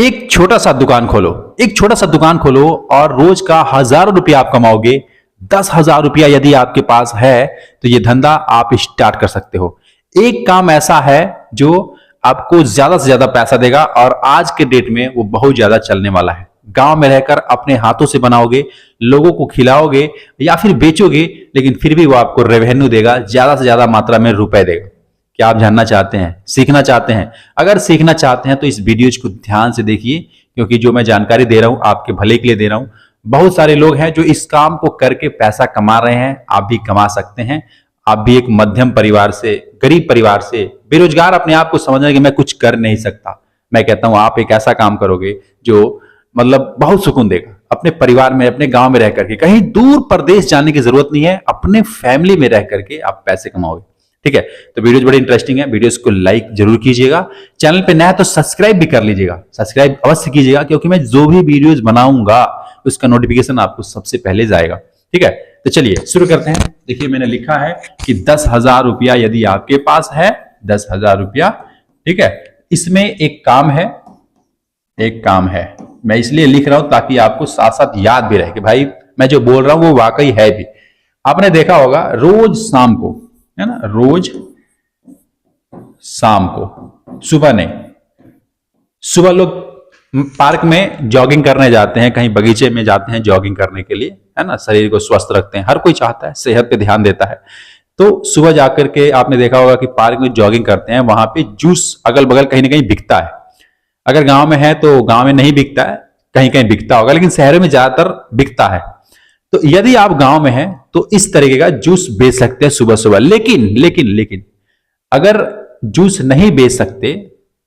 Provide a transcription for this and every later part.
एक छोटा सा दुकान खोलो, एक छोटा सा दुकान खोलो और रोज का हजारों रुपया आप कमाओगे। 10,000 रुपया यदि आपके पास है तो ये धंधा आप स्टार्ट कर सकते हो। एक काम ऐसा है जो आपको ज्यादा से ज्यादा पैसा देगा और आज के डेट में वो बहुत ज्यादा चलने वाला है। गांव में रहकर अपने हाथों से बनाओगे, लोगों को खिलाओगे या फिर बेचोगे, लेकिन फिर भी वो आपको रेवेन्यू देगा, ज्यादा से ज्यादा मात्रा में रुपए देगा। क्या आप जानना चाहते हैं, सीखना चाहते हैं? अगर सीखना चाहते हैं तो इस वीडियो को ध्यान से देखिए, क्योंकि जो मैं जानकारी दे रहा हूं आपके भले के लिए दे रहा हूं। बहुत सारे लोग हैं जो इस काम को करके पैसा कमा रहे हैं, आप भी कमा सकते हैं। आप भी एक मध्यम परिवार से, गरीब परिवार से, बेरोजगार अपने आप को समझ रहे कि मैं कुछ कर नहीं सकता, मैं कहता हूं आप एक ऐसा काम करोगे जो मतलब बहुत सुकून देगा। अपने परिवार में, अपने गांव में रह करके, कहीं दूर प्रदेश जाने की जरूरत नहीं है, अपने फैमिली में रह करके आप पैसे कमाओगे। ठीक है, तो वीडियो बड़ी इंटरेस्टिंग है, वीडियोस को लाइक जरूर कीजिएगा। चैनल पे नया है तो सब्सक्राइब भी कर लीजिएगा, सब्सक्राइब अवश्य कीजिएगा, क्योंकि मैं जो भी वीडियोस बनाऊंगा उसका नोटिफिकेशन आपको सबसे पहले जाएगा। ठीक है, तो चलिए शुरू करते हैं। देखिए मैंने लिखा है कि 10,000 रुपया यदि आपके पास है, 10,000 रुपया, ठीक है, इसमें एक काम है, एक काम है। मैं इसलिए लिख रहा हूं ताकि आपको साथ साथ याद भी रहे कि भाई मैं जो बोल रहा हूं वो वाकई है भी। आपने देखा होगा रोज शाम को, है ना, रोज शाम को, सुबह नहीं, सुबह लोग पार्क में जॉगिंग करने जाते हैं, कहीं बगीचे में जाते हैं जॉगिंग करने के लिए, है ना, शरीर को स्वस्थ रखते हैं, हर कोई चाहता है, सेहत पे ध्यान देता है। तो सुबह जाकर के आपने देखा होगा कि पार्क में जॉगिंग करते हैं, वहां पे जूस अगल बगल कहीं ना कहीं बिकता है। अगर गांव में है तो गांव में नहीं बिकता है, कहीं कहीं बिकता होगा, लेकिन शहरों में ज्यादातर बिकता है। तो यदि आप गांव में हैं तो इस तरीके का जूस बेच सकते हैं सुबह सुबह। लेकिन लेकिन लेकिन अगर जूस नहीं बेच सकते,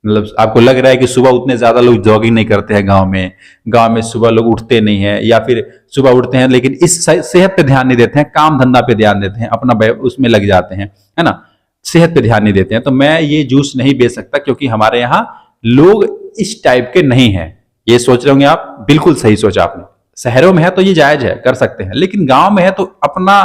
मतलब आपको लग रहा है कि सुबह उतने ज्यादा लोग जॉगिंग नहीं करते हैं गांव में सुबह लोग उठते नहीं है, या फिर सुबह उठते हैं लेकिन इस सेहत पे ध्यान नहीं देते हैं, काम धंधा पे ध्यान देते हैं, अपना उसमें लग जाते हैं, है ना, सेहत पे ध्यान नहीं देते हैं, तो मैं ये जूस नहीं बेच सकता, क्योंकि हमारे यहाँ लोग इस टाइप के नहीं हैं। ये सोच रहे होंगे आप, बिल्कुल सही सोचा आपने। शहरों में है तो ये जायज है, कर सकते हैं, लेकिन गांव में है तो अपना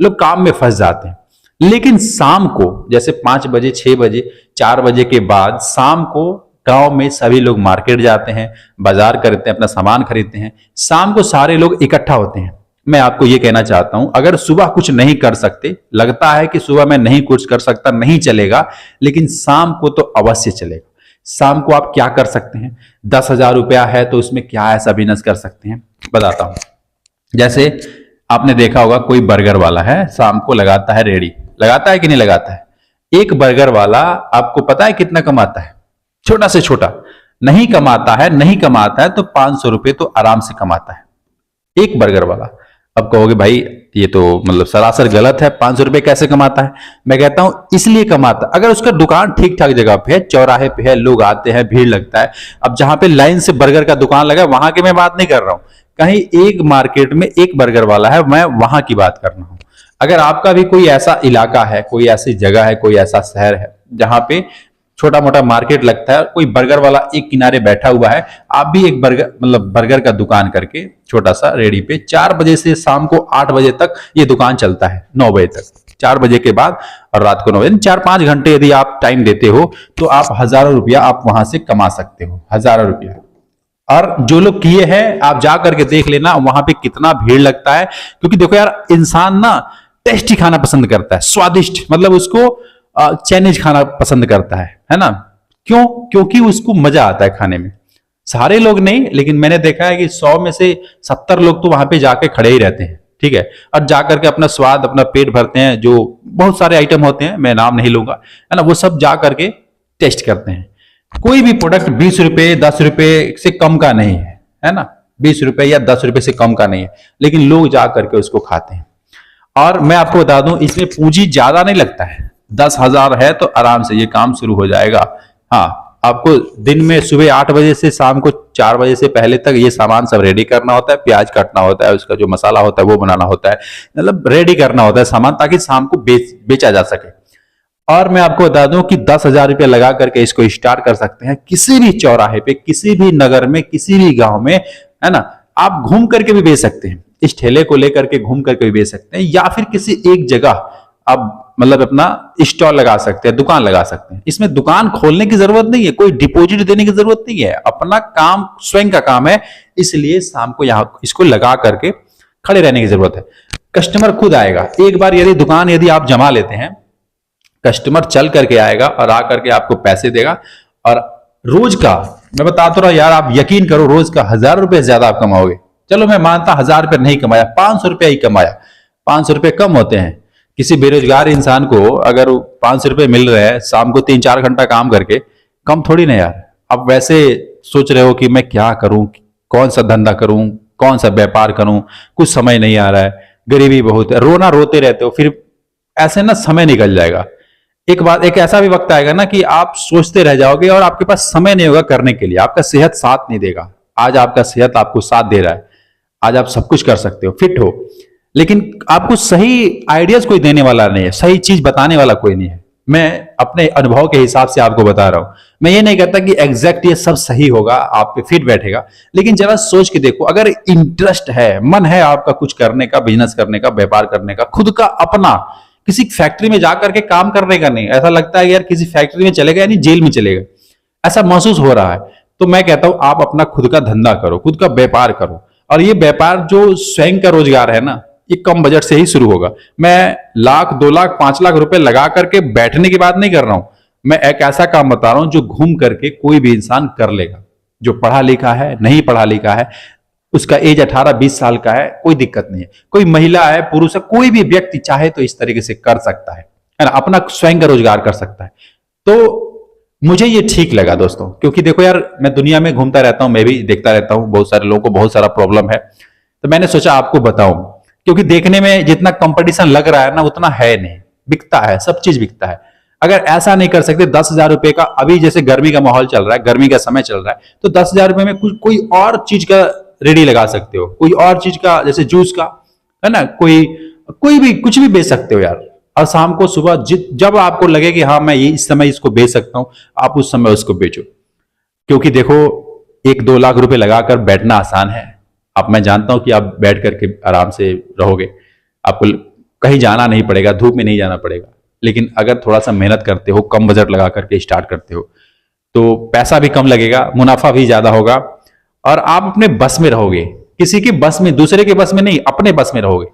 लोग काम में फंस जाते हैं। लेकिन शाम को जैसे 5 बजे, 6 बजे, 4 बजे के बाद शाम को गांव में सभी लोग मार्केट जाते हैं, बाजार करते हैं, अपना सामान खरीदते हैं। शाम को सारे लोग इकट्ठा होते हैं। मैं आपको ये कहना चाहता हूं, अगर सुबह कुछ नहीं कर सकते, लगता है कि सुबह मैं नहीं कुछ कर सकता, नहीं चलेगा, लेकिन शाम को तो अवश्य चलेगा। शाम को आप क्या कर सकते हैं? 10,000 रुपया है तो उसमें क्या ऐसा बिजनेस कर सकते हैं, बताता हूं। जैसे आपने देखा होगा कोई बर्गर वाला है, शाम को लगाता है रेडी, लगाता है कि नहीं लगाता है? एक बर्गर वाला आपको पता है कितना कमाता है? छोटा से छोटा नहीं कमाता है, नहीं कमाता है तो 500 रुपये तो आराम से कमाता है एक बर्गर वाला। अब कहोगे भाई ये तो मतलब सरासर गलत है, 500 रुपये कैसे कमाता है? मैं कहता हूं इसलिए कमाता, अगर उसका दुकान ठीक ठाक जगह पे है, चौराहे पे है, लोग आते हैं, भीड़ लगता है। अब जहां पे लाइन से बर्गर का दुकान लगा वहां की मैं बात नहीं कर रहा हूं, कहीं एक मार्केट में एक बर्गर वाला है, मैं वहां की बात कर रहा हूं। अगर आपका भी कोई ऐसा इलाका है, कोई ऐसी जगह है, कोई ऐसा शहर है जहां पे छोटा मोटा मार्केट लगता है, कोई बर्गर वाला एक किनारे बैठा हुआ है, आप भी एक बर्गर मतलब बर्गर का दुकान करके छोटा सा रेडी पे 4 बजे से शाम को 8 बजे तक ये दुकान चलता है, 9 बजे तक, 4 बजे के बाद और रात को 9 बजे, 4-5 घंटे यदि आप टाइम देते हो तो आप हजारों रुपया आप वहां से कमा सकते हो, हजारों रुपया। और जो लोग किए हैं आप जा करके देख लेना वहां पे कितना भीड़ लगता है, क्योंकि देखो यार, इंसान ना टेस्टी खाना पसंद करता है, स्वादिष्ट, मतलब उसको चाइनीज खाना पसंद करता है ना। क्यों? क्योंकि उसको मजा आता है खाने में। सारे लोग नहीं, लेकिन मैंने देखा है कि 100 में से 70 लोग तो वहां पे जाके खड़े ही रहते हैं, ठीक है, और जाकर के अपना स्वाद, अपना पेट भरते हैं। जो बहुत सारे आइटम होते हैं, मैं नाम नहीं लूंगा, है ना, वो सब जा करके टेस्ट करते हैं। कोई भी प्रोडक्ट 20 रुपए 10 रुपए से कम का नहीं है ना, 20 रुपए या 10 रुपए से कम का नहीं है, लेकिन लोग जा करके उसको खाते हैं। और मैं आपको बता दूं इसमें पूंजी ज्यादा नहीं लगता है, 10,000 है तो आराम से ये काम शुरू हो जाएगा। हाँ, आपको दिन में सुबह 8 बजे से शाम को 4 बजे से पहले तक ये सामान सब रेडी करना होता है, प्याज काटना होता है, उसका जो मसाला होता है वो बनाना होता है, मतलब रेडी करना होता है सामान, ताकि शाम को बेचा जा सके। और मैं आपको बता दूं कि 10,000 रुपया लगा करके इसको स्टार्ट कर सकते हैं, किसी भी चौराहे पे, किसी भी नगर में, किसी भी गांव में, है ना। आप घूम करके भी बेच सकते हैं, इस ठेले को लेकर के घूम करके भी बेच सकते हैं, या फिर किसी एक जगह आप मतलब अपना स्टॉल लगा सकते हैं, दुकान लगा सकते हैं। इसमें दुकान खोलने की जरूरत नहीं है, कोई डिपॉजिट देने की जरूरत नहीं है, अपना काम स्वयं का काम है, इसलिए शाम को यहां इसको लगा करके खड़े रहने की जरूरत है। कस्टमर खुद आएगा। एक बार यदि दुकान यदि आप जमा लेते हैं, कस्टमर चल करके आएगा और आ करके आपको पैसे देगा। और रोज का मैं बता तो रहा यार, आप यकीन करो, रोज का 1000 रुपए से ज्यादा आप कमाओगे। चलो मैं मानता 1000 रुपए नहीं कमाया, 500 रुपया ही कमाया, 500 रुपए कम होते हैं। किसी बेरोजगार इंसान को अगर 500 रुपए मिल रहे हैं शाम को 3-4 घंटा काम करके, कम थोड़ी ना यार। अब वैसे सोच रहे हो कि मैं क्या करूं, कौन सा धंधा करूं, कौन सा व्यापार करूं, कुछ समय नहीं आ रहा है, गरीबी बहुत है, रोना रोते रहते हो, फिर ऐसे ना समय निकल जाएगा। एक ऐसा भी वक्त आएगा ना कि आप सोचते रह जाओगे और आपके पास समय नहीं होगा करने के लिए, आपका सेहत साथ नहीं देगा। आज आपका सेहत आपको साथ दे रहा है, आज आप सब कुछ कर सकते हो, फिट हो, लेकिन आपको सही आइडियाज कोई देने वाला नहीं है, सही चीज बताने वाला कोई नहीं है। मैं अपने अनुभव के हिसाब से आपको बता रहा हूं। मैं ये नहीं कहता कि एग्जैक्ट ये सब सही होगा, आप पे फिट बैठेगा, लेकिन जरा सोच के देखो। अगर इंटरेस्ट है, मन है आपका कुछ करने का, बिजनेस करने का, व्यापार करने का, खुद का अपना, किसी फैक्ट्री में जाकर के काम करने का नहीं। ऐसा लगता है यार किसी फैक्ट्री में चलेगा यानी जेल में चलेगा, ऐसा महसूस हो रहा है। तो मैं कहता हूं आप अपना खुद का धंधा करो, खुद का व्यापार करो। और ये व्यापार जो स्वयं का रोजगार है ना, ये कम बजट से ही शुरू होगा। मैं लाख, 2 लाख, 5 लाख रुपए लगा करके बैठने की बात नहीं कर रहा हूं। मैं एक ऐसा काम बता रहा हूं जो घूम करके कोई भी इंसान कर लेगा। जो पढ़ा लिखा है, नहीं पढ़ा लिखा है, उसका एज 18-20 साल का है, कोई दिक्कत नहीं है। कोई महिला है, पुरुष है, कोई भी व्यक्ति चाहे तो इस तरीके से कर सकता है ना, अपना स्वयं का रोजगार कर सकता है। तो मुझे ये ठीक लगा दोस्तों, क्योंकि देखो यार, मैं दुनिया में घूमता रहता हूं, मैं भी देखता रहता हूं, बहुत सारे लोगों को बहुत सारा प्रॉब्लम है, तो मैंने सोचा आपको बताऊं। क्योंकि देखने में जितना कंपटीशन लग रहा है ना, उतना है नहीं, बिकता है, सब चीज बिकता है। अगर ऐसा नहीं कर सकते 10,000 रुपए का, अभी जैसे गर्मी का माहौल चल रहा है, गर्मी का समय चल रहा है, तो 10,000 रुपए में कुछ कोई और चीज का रेडी लगा सकते हो, कोई और चीज का, जैसे जूस का, है ना, कोई भी कुछ भी बेच सकते हो यार। और शाम को सुबह जब आपको लगे कि हाँ मैं ये इस समय इसको बेच सकता हूं, आप उस समय उसको बेचो। क्योंकि देखो 1-2 लाख रुपए लगाकर बैठना आसान है। अब मैं जानता हूं कि आप बैठ करके आराम से रहोगे, आपको कहीं जाना नहीं पड़ेगा, धूप में नहीं जाना पड़ेगा। लेकिन अगर थोड़ा सा मेहनत करते हो, कम बजट लगा करके स्टार्ट करते हो, तो पैसा भी कम लगेगा, मुनाफा भी ज्यादा होगा, और आप अपने बस में रहोगे। किसी के बस में, दूसरे के बस में नहीं, अपने बस में रहोगे।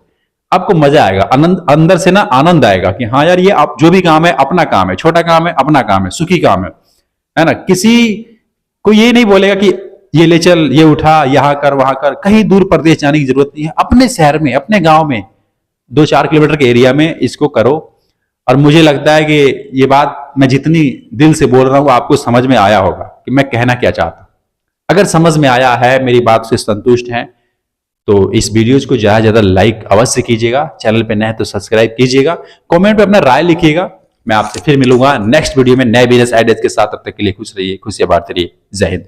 आपको मजा आएगा, आनंद, अंदर से ना आनंद आएगा कि हाँ यार, ये आप जो भी काम है अपना काम है, छोटा काम है अपना काम है, सुखी काम है ना। किसी को ये नहीं बोलेगा कि ये ले चल, ये उठा, यहां कर, वहां कर, कहीं दूर प्रदेश जाने की जरूरत नहीं है। अपने शहर में, अपने गांव में, 2-4 किलोमीटर के एरिया में इसको करो। और मुझे लगता है कि ये बात मैं जितनी दिल से बोल रहा हूं, आपको समझ में आया होगा कि मैं कहना क्या चाहता हूं। अगर समझ में आया है, मेरी बात से संतुष्ट हैं, तो इस वीडियोज को ज्यादा ज्यादा लाइक अवश्य कीजिएगा। चैनल पे नए हैं तो सब्सक्राइब कीजिएगा। कमेंट पे अपना राय लिखिएगा। मैं आपसे फिर मिलूंगा नेक्स्ट वीडियो में नए बिजनेस आइडियाज के साथ। तब तक के लिए खुश रहिए, खुशियां बांटते रहिए। जय हिंद।